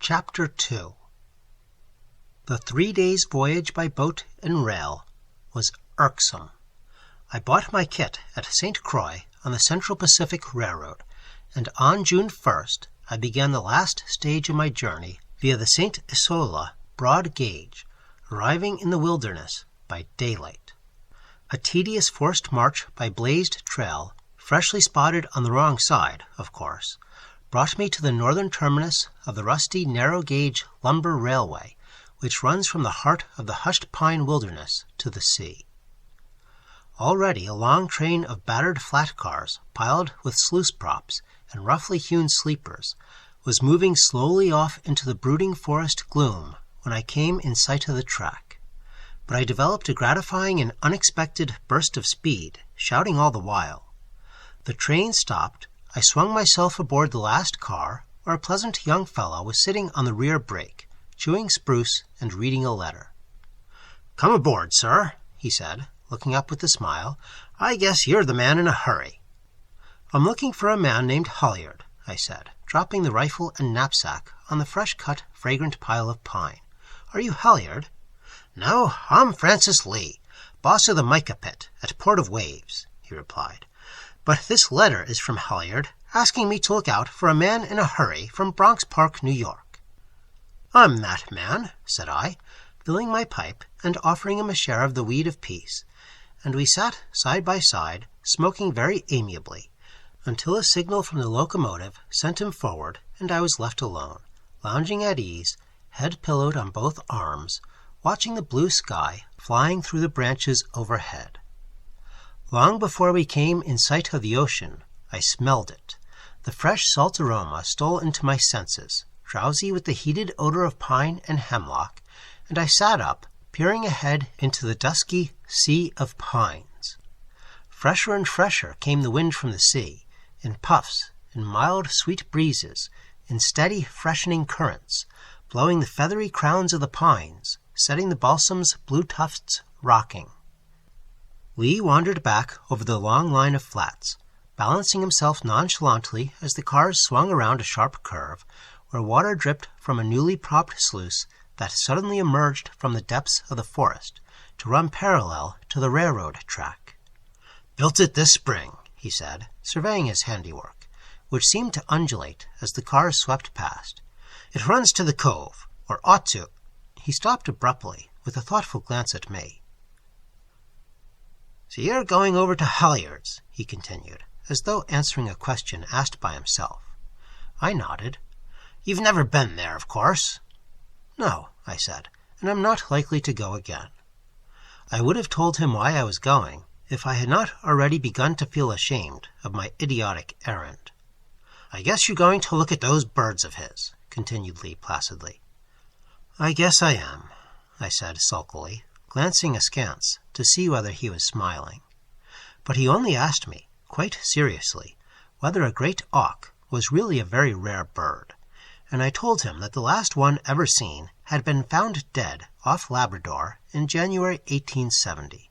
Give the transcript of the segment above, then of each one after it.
Chapter 2. The 3 days' voyage by boat and rail was irksome. I bought my kit at St. Croix on the Central Pacific Railroad, and on June 1st I began the last stage of my journey via the St. Isola broad gauge, arriving in the wilderness by daylight. A tedious forced march by blazed trail, freshly spotted on the wrong side, of course, brought me to the northern terminus of the rusty narrow-gauge lumber railway, which runs from the heart of the hushed pine wilderness to the sea. Already a long train of battered flat cars, piled with sluice props and roughly hewn sleepers, was moving slowly off into the brooding forest gloom when I came in sight of the track. But I developed a gratifying and unexpected burst of speed, shouting all the while. The train stopped. I swung myself aboard the last car, where a pleasant young fellow was sitting on the rear brake, chewing spruce and reading a letter. "Come aboard, sir," he said, looking up with a smile. "I guess you're the man in a hurry." "I'm looking for a man named Holliard," I said, dropping the rifle and knapsack on the fresh-cut, fragrant pile of pine. "Are you Holliard?" "No, I'm Francis Lee, boss of the mica pit at Port of Waves," he replied. "But this letter is from Holliard, asking me to look out for a man in a hurry from Bronx Park, New York." "I'm that man," said I, filling my pipe and offering him a share of the weed of peace, and we sat side by side, smoking very amiably, until a signal from the locomotive sent him forward, and I was left alone, lounging at ease, head pillowed on both arms, watching the blue sky flying through the branches overhead. Long before we came in sight of the ocean, I smelled it. The fresh salt aroma stole into my senses, drowsy with the heated odor of pine and hemlock, and I sat up, peering ahead into the dusky sea of pines. Fresher and fresher came the wind from the sea, in puffs, in mild, sweet breezes, in steady, freshening currents, blowing the feathery crowns of the pines, setting the balsam's blue tufts rocking. Lee wandered back over the long line of flats, balancing himself nonchalantly as the cars swung around a sharp curve, where water dripped from a newly propped sluice that suddenly emerged from the depths of the forest to run parallel to the railroad track. "Built it this spring," he said, surveying his handiwork, which seemed to undulate as the cars swept past. "It runs to the cove, or ought to." He stopped abruptly, with a thoughtful glance at me. "So you're going over to Holliard's," he continued, as though answering a question asked by himself. I nodded. "You've never been there, of course?" "No," I said, "and I'm not likely to go again." I would have told him why I was going, if I had not already begun to feel ashamed of my idiotic errand. "I guess you're going to look at those birds of his," continued Lee placidly. "I guess I am," I said sulkily, glancing askance to see whether he was smiling. But he only asked me, quite seriously, whether a great auk was really a very rare bird, and I told him that the last one ever seen had been found dead off Labrador in January 1870.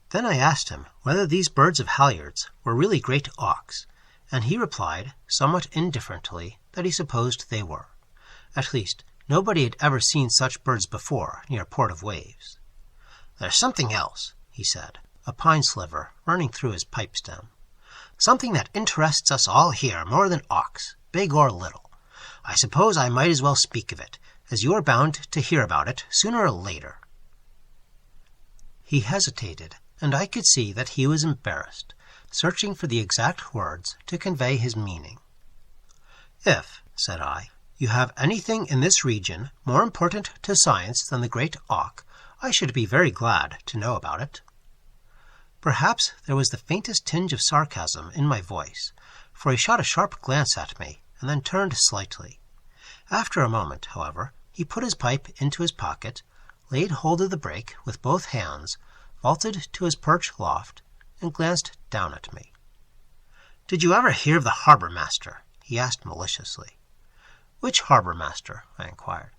Then I asked him whether these birds of Holliard's were really great auks, and he replied, somewhat indifferently, that he supposed they were. At least, nobody had ever seen such birds before near Port of Waves. "There's something else," he said, a pine sliver running through his pipe stem. "Something that interests us all here more than auks, big or little. I suppose I might as well speak of it, as you are bound to hear about it sooner or later." He hesitated, and I could see that he was embarrassed, searching for the exact words to convey his meaning. "If," said I, "you have anything in this region more important to science than the great auk, I should be very glad to know about it." Perhaps there was the faintest tinge of sarcasm in my voice, for he shot a sharp glance at me and then turned slightly. After a moment, however, he put his pipe into his pocket, laid hold of the brake with both hands, vaulted to his perch loft, and glanced down at me. "Did you ever hear of the harbour master?" he asked maliciously. "Which harbour master?" I inquired.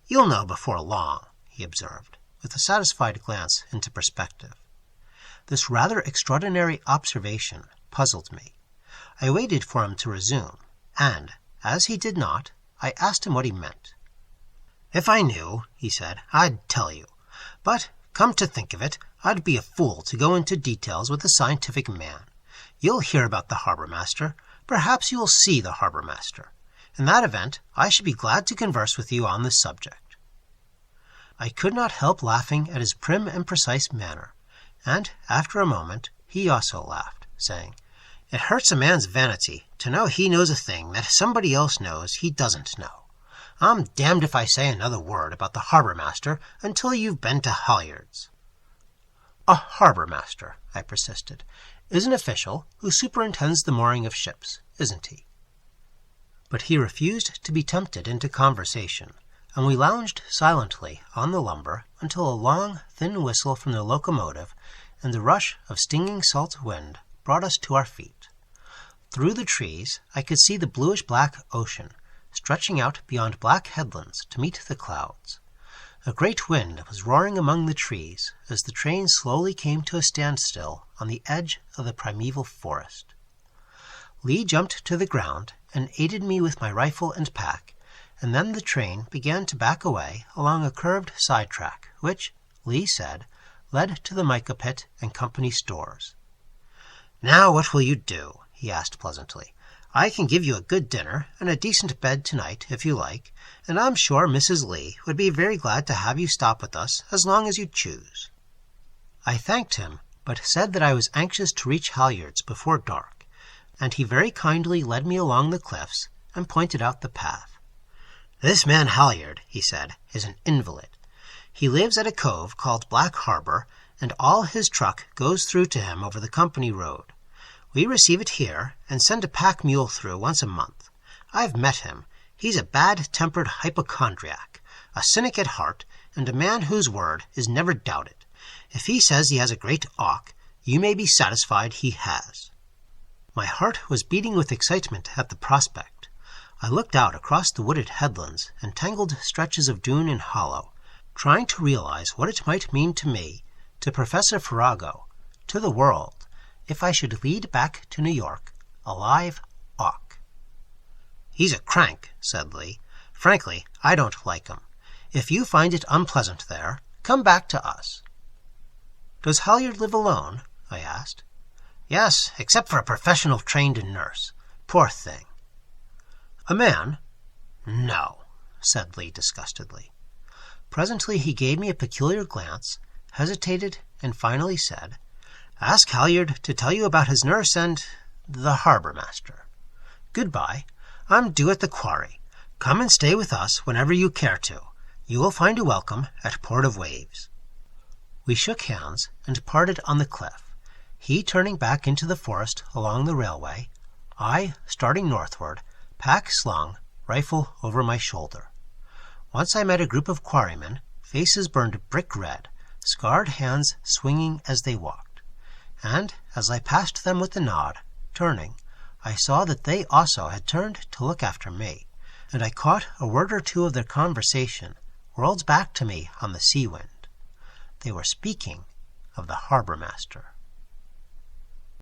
"You'll know before long," he observed, with a satisfied glance into perspective. This rather extraordinary observation puzzled me. I waited for him to resume, and, as he did not, I asked him what he meant. "If I knew," he said, "I'd tell you. But, come to think of it, I'd be a fool to go into details with a scientific man. You'll hear about the harbour master. Perhaps you will see the harbour master. In that event, I should be glad to converse with you on this subject." I could not help laughing at his prim and precise manner, and after a moment he also laughed, saying, "It hurts a man's vanity to know he knows a thing that somebody else knows he doesn't know. I'm damned if I say another word about the harbour master until you've been to Halyards." "A harbour master," I persisted, "is an official who superintends the mooring of ships, isn't he?" But he refused to be tempted into conversation, and we lounged silently on the lumber until a long, thin whistle from the locomotive and the rush of stinging salt wind brought us to our feet. Through the trees I could see the bluish-black ocean, stretching out beyond black headlands to meet the clouds. A great wind was roaring among the trees as the train slowly came to a standstill on the edge of the primeval forest. Lee jumped to the ground and aided me with my rifle and pack, and then the train began to back away along a curved side track, which, Lee said, led to the mica pit and company stores. "Now what will you do?" he asked pleasantly. "I can give you a good dinner and a decent bed tonight if you like, and I'm sure Mrs. Lee would be very glad to have you stop with us as long as you choose." I thanked him, but said that I was anxious to reach Halyards before dark, and he very kindly led me along the cliffs and pointed out the path. "This man Halyard," he said, "is an invalid. He lives at a cove called Black Harbour, and all his truck goes through to him over the company road. We receive it here and send a pack mule through once a month. I've met him. He's a bad-tempered hypochondriac, a cynic at heart, and a man whose word is never doubted. If he says he has a great auk, you may be satisfied he has." My heart was beating with excitement at the prospect. I looked out across the wooded headlands and tangled stretches of dune and hollow, trying to realize what it might mean to me, to Professor Farrago, to the world, if I should lead back to New York a live auk. "He's a crank," said Lee. "Frankly, I don't like him. If you find it unpleasant there, come back to us." "Does Halyard live alone?" I asked. "Yes, except for a professional trained nurse. Poor thing." "A man?" "No," said Lee disgustedly. Presently he gave me a peculiar glance, hesitated, and finally said, "Ask Halyard to tell you about his nurse and the harbour master. Goodbye. I'm due at the quarry. Come and stay with us whenever you care to. You will find a welcome at Port of Waves." We shook hands and parted on the cliff, he turning back into the forest along the railway, I starting northward, pack slung, rifle over my shoulder. Once I met a group of quarrymen, faces burned brick red, scarred hands swinging as they walked. And as I passed them with a nod, turning, I saw that they also had turned to look after me, and I caught a word or two of their conversation whirled back to me on the sea wind. They were speaking of the harbour master.